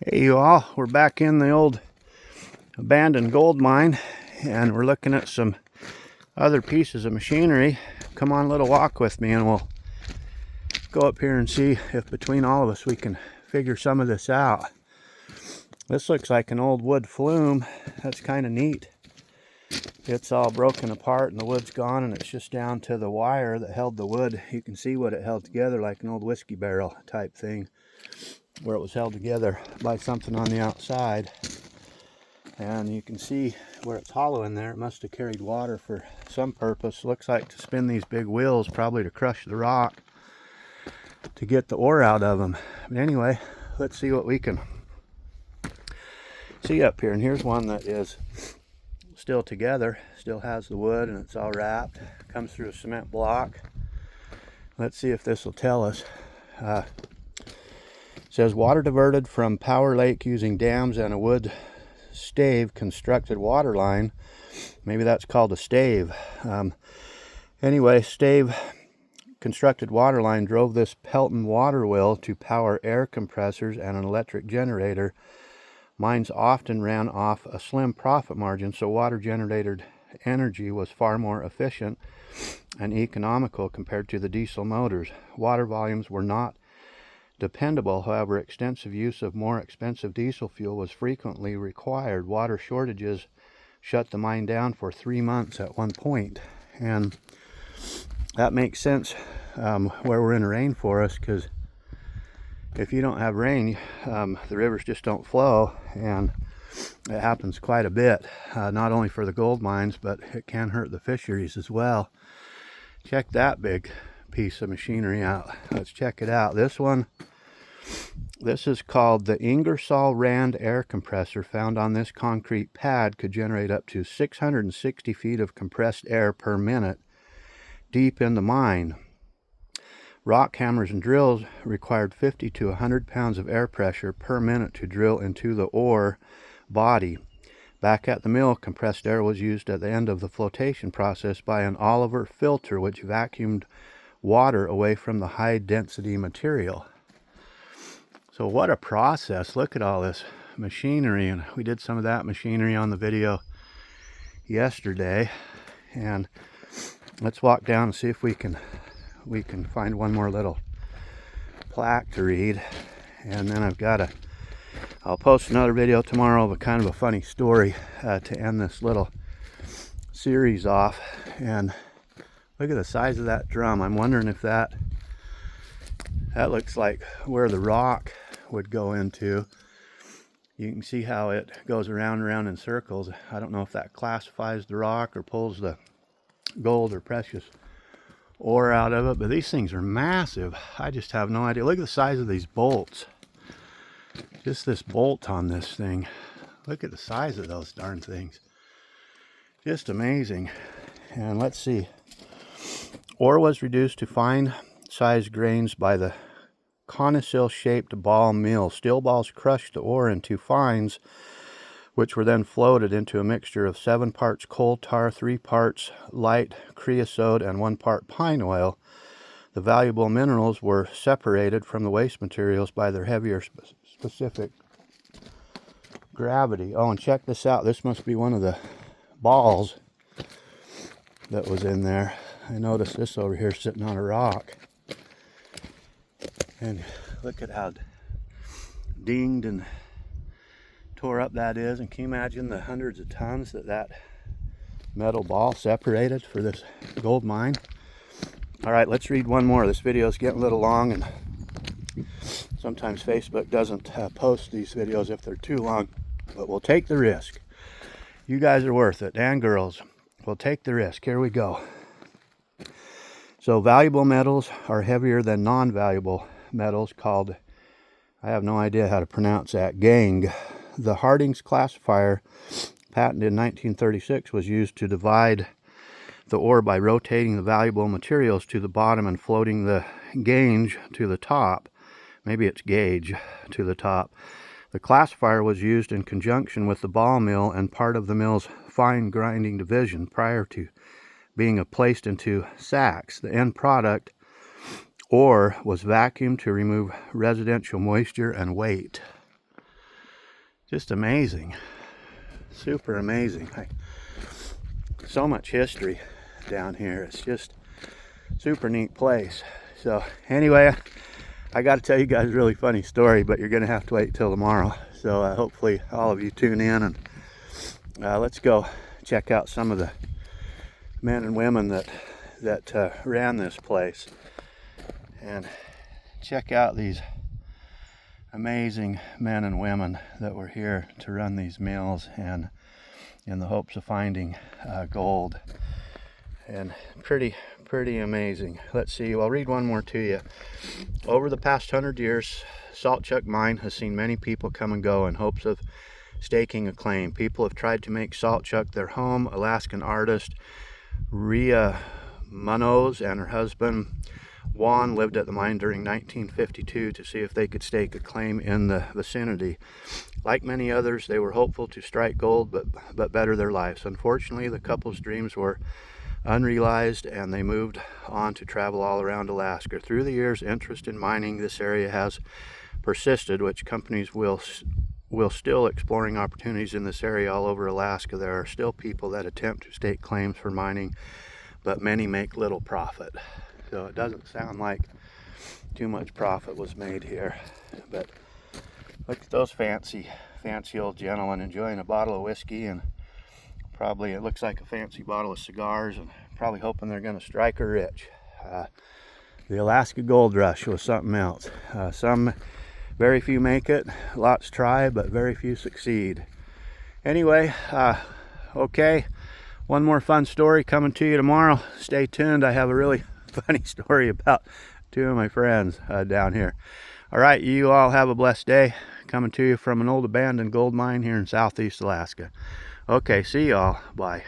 Hey you all, we're back in the old abandoned gold mine and we're looking at some other pieces of machinery. Come on a little walk with me and we'll go up here and see if between all of us we can figure some of this out. This looks like an old wood flume. That's kind of neat. It's all broken apart and the wood's gone and it's just down to the wire that held the wood. You can see what it held together, like an old whiskey barrel type thing, where it was held together by something on the outside. And you can see where it's hollow in there. It must have carried water for some purpose. Looks like to spin these big wheels, probably to crush the rock to get the ore out of them. But anyway, let's see what we can see up here. And here's one that is still together, still has the wood and it's all wrapped. Comes through a cement block. Let's see if this will tell us. It says water diverted from Power Lake using dams and a wood stave constructed water line. Maybe that's called a stave. Anyway, stave constructed water line drove this Pelton water wheel to power air compressors and an electric generator. Mines often ran off a slim profit margin, so water generated energy was far more efficient and economical compared to the diesel motors. Water volumes were not dependable, however, extensive use of more expensive diesel fuel was frequently required. Water shortages shut the mine down for 3 months at one point. And that makes sense where we're in a rainforest, because if you don't have rain, the rivers just don't flow, and it happens quite a bit, not only for the gold mines, but it can hurt the fisheries as well. Check that big piece of machinery out. Let's check it out. This is called the Ingersoll Rand air compressor. Found on this concrete pad, could generate up to 660 feet of compressed air per minute deep in the mine. Rock hammers and drills required 50 to 100 pounds of air pressure per minute to drill into the ore body. Back at the mill, compressed air was used at the end of the flotation process by an Oliver filter, which vacuumed water away from the high density material. So what a process. Look at all this machinery, and we did some of that machinery on the video yesterday. And let's walk down and see if we can find one more little plaque to read. And then I'll post another video tomorrow of a kind of a funny story to end this little series off. And look at the size of that drum. I'm wondering if that looks like where the rock would go into. You can see how it goes around and around in circles. I don't know if that classifies the rock or pulls the gold or precious ore out of it, but these things are massive. I just have no idea. Look at the size of these bolts. Just this bolt on this thing. Look at the size of those darn things. Just amazing. And let's see. Ore was reduced to fine sized grains by the conical-shaped ball mill. Steel balls crushed the ore into fines, which were then floated into a mixture of 7 parts coal tar, 3 parts light creosote, and 1 part pine oil. The valuable minerals were separated from the waste materials by their heavier specific gravity. Oh, and check this out. This must be one of the balls that was in there. I noticed this over here sitting on a rock. And look at how dinged and tore up that is. And can you imagine the hundreds of tons that metal ball separated for this gold mine? All right, let's read one more. This video is getting a little long, and sometimes Facebook doesn't post these videos if they're too long, but we'll take the risk. You guys are worth it, and girls. We'll take the risk. Here we go. So valuable metals are heavier than non-valuable metals, called, I have no idea how to pronounce that, gangue. The Harding's classifier, patented in 1936, was used to divide the ore by rotating the valuable materials to the bottom and floating the gauge to the top. Maybe it's gauge to the top. The classifier was used in conjunction with the ball mill and part of the mill's fine grinding division prior to being placed into sacks. The end product, ore, was vacuumed to remove residential moisture and weight. Just amazing. Super amazing. So much history down here. It's just super neat place. So anyway, I got to tell you guys a really funny story, but you're going to have to wait till tomorrow. So hopefully all of you tune in, and let's go check out some of the men and women that ran this place, and check out these amazing men and women that were here to run these mills, and in the hopes of finding gold. And pretty amazing. Let's see, I'll read one more to you. Over the past 100 years, Saltchuk Mine has seen many people come and go in hopes of staking a claim. People have tried to make Saltchuk their home. Alaskan artist Rhea Munoz and her husband Juan lived at the mine during 1952 to see if they could stake a claim in the vicinity. Like many others, they were hopeful to strike gold but better their lives. Unfortunately, the couple's dreams were unrealized, and they moved on to travel all around Alaska. Through the years, interest in mining this area has persisted, which companies will still exploring opportunities in this area all over Alaska. There are still people that attempt to stake claims for mining, but many make little profit. So it doesn't sound like too much profit was made here. But look at those fancy old gentlemen enjoying a bottle of whiskey, and probably it looks like a fancy bottle of cigars, and probably hoping they're going to strike her rich. The Alaska Gold Rush was something else. Very few make it, lots try, but very few succeed. Anyway, okay, one more fun story coming to you tomorrow. Stay tuned. I have a really funny story about two of my friends down here. All right, you all have a blessed day. Coming to you from an old abandoned gold mine here in southeast Alaska. Okay, see y'all. Bye.